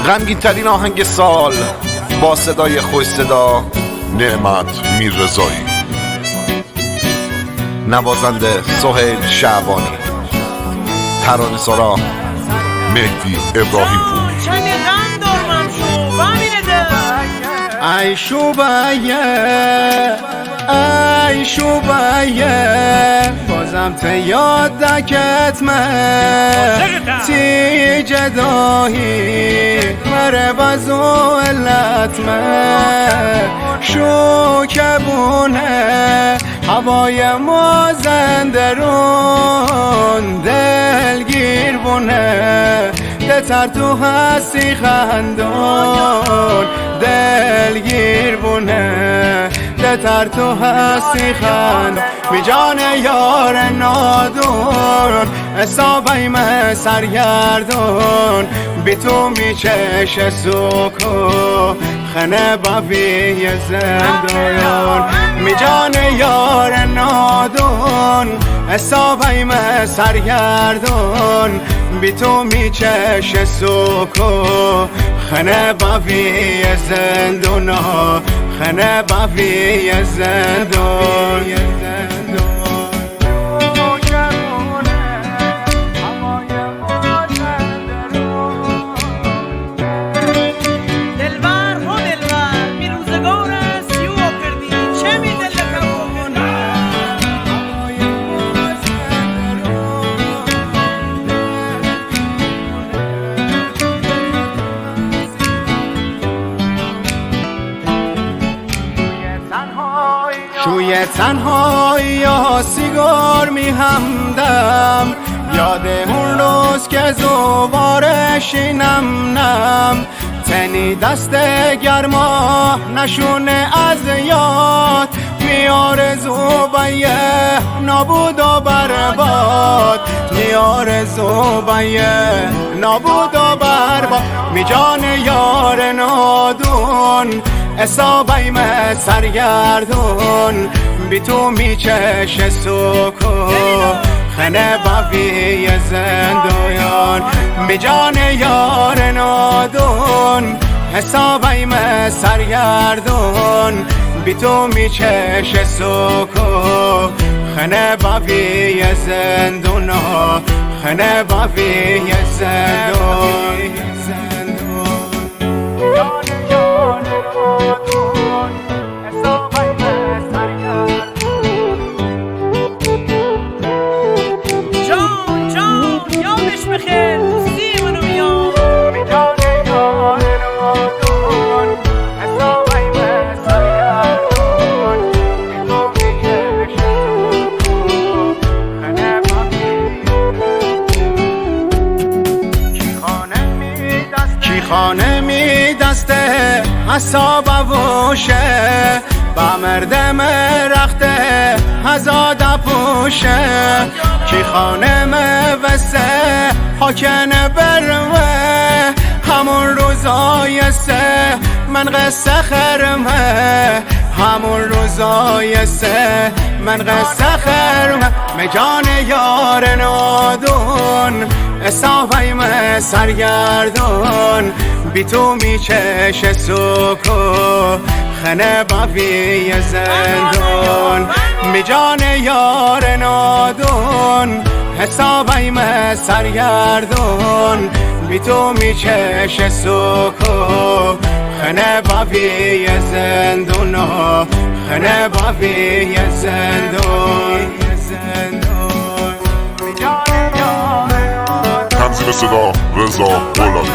غمگین ترین آهنگ سال با صدای خوش صدا نعمت میررضایی، نوازنده سهیل شعبانی، ترانه سرا مهدی ابراهیم پور. ای شوبایه ای شوبایه بازم ته یاد دکت من تی جداهی مره بازو علت من شو کبونه هوای ما زندرون دلگیر بونه دتر تو هستی خندون دلگیر بونه دتر تو هستی خند بی جان یار نادون حسابیم سرگردون بی تو می چش سوکو خنه بابی زندون می جان یار نادون حسابیم سرگردون بی تو می چش سوکو خنه بابی زندون خنه بابی زندون شوی تنهایی یا سیگار می همدم یاد اون روز که زوبارش نم نم تنی دست گرما نشونه از یاد میارزو بیه نابود و برباد میارزو بیه نابود و برباد می جان یار نادون حسابیم سرگردون بی تو می چش سوکو خنه بابی زندویان بی جان یار نادون حسابیم سرگردون بی تو می چش سوکو خنه بابی زندون خنه بابی زندون خانه می دسته حساب ووشه با مردم رخته هزاد پوشه کی خانه وسه حاکن بروه همون روزای سه من قصه خرمه همون روزای سه من قصه خرمه مجان یار نادون حسابیم سرگردون بی تو می چش سوکو خنه بابی زندون می جان یار نادون حسابیم سرگردون بی تو می چش سوکو خنه بابی زندون خنه بابی زندون تنظیم صدا رضا بولانی.